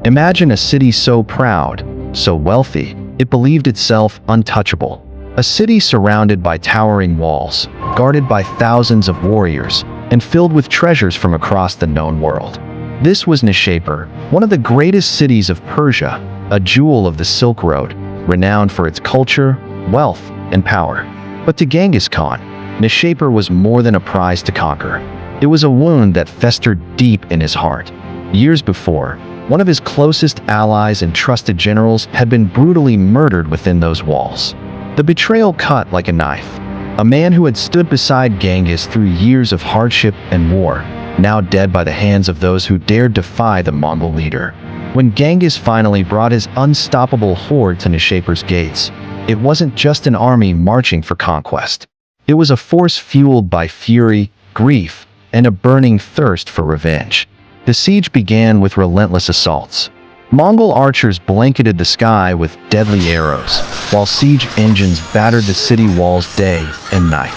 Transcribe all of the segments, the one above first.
Imagine a city so proud, so wealthy, it believed itself untouchable. A city surrounded by towering walls, guarded by thousands of warriors, and filled with treasures from across the known world. This was Nishapur, one of the greatest cities of Persia, a jewel of the Silk Road, renowned for its culture, wealth, and power. But to Genghis Khan, Nishapur was more than a prize to conquer. It was a wound that festered deep in his heart. Years before, one of his closest allies and trusted generals had been brutally murdered within those walls. The betrayal cut like a knife. A man who had stood beside Genghis through years of hardship and war, now dead by the hands of those who dared defy the Mongol leader. When Genghis finally brought his unstoppable horde to Nishapur's gates, it wasn't just an army marching for conquest. It was a force fueled by fury, grief, and a burning thirst for revenge. The siege began with relentless assaults. Mongol archers blanketed the sky with deadly arrows, while siege engines battered the city walls day and night.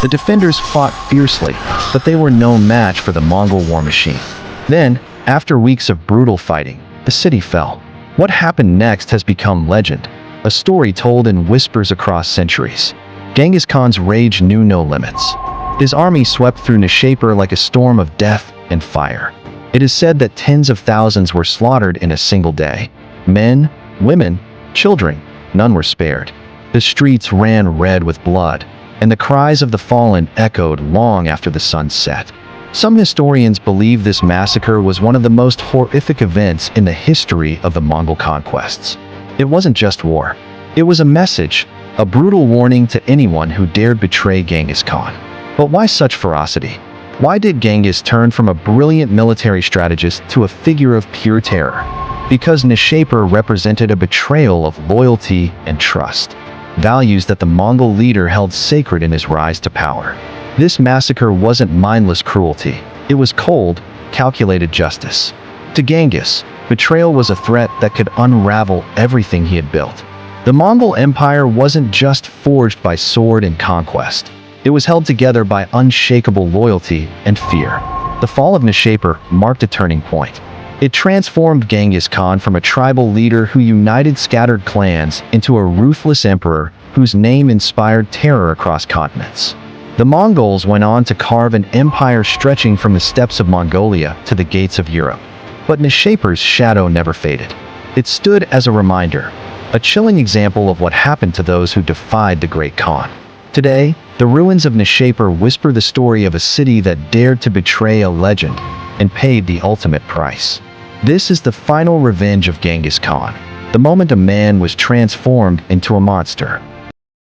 The defenders fought fiercely, but they were no match for the Mongol war machine. Then, after weeks of brutal fighting, the city fell. What happened next has become legend, a story told in whispers across centuries. Genghis Khan's rage knew no limits. His army swept through Nishapur like a storm of death and fire. It is said that tens of thousands were slaughtered in a single day. Men, women, children, none were spared. The streets ran red with blood, and the cries of the fallen echoed long after the sun set. Some historians believe this massacre was one of the most horrific events in the history of the Mongol conquests. It wasn't just war. It was a message, a brutal warning to anyone who dared betray Genghis Khan. But why such ferocity? Why did Genghis turn from a brilliant military strategist to a figure of pure terror? Because Nishapur represented a betrayal of loyalty and trust, values that the Mongol leader held sacred in his rise to power. This massacre wasn't mindless cruelty. It was cold, calculated justice. To Genghis, betrayal was a threat that could unravel everything he had built. The Mongol Empire wasn't just forged by sword and conquest. It was held together by unshakable loyalty and fear. The fall of Nishapur marked a turning point. It transformed Genghis Khan from a tribal leader who united scattered clans into a ruthless emperor whose name inspired terror across continents. The Mongols went on to carve an empire stretching from the steppes of Mongolia to the gates of Europe. But Nishapur's shadow never faded. It stood as a reminder, a chilling example of what happened to those who defied the great Khan. Today, the ruins of Nishapur whisper the story of a city that dared to betray a legend and paid the ultimate price. This is the final revenge of Genghis Khan, the moment a man was transformed into a monster.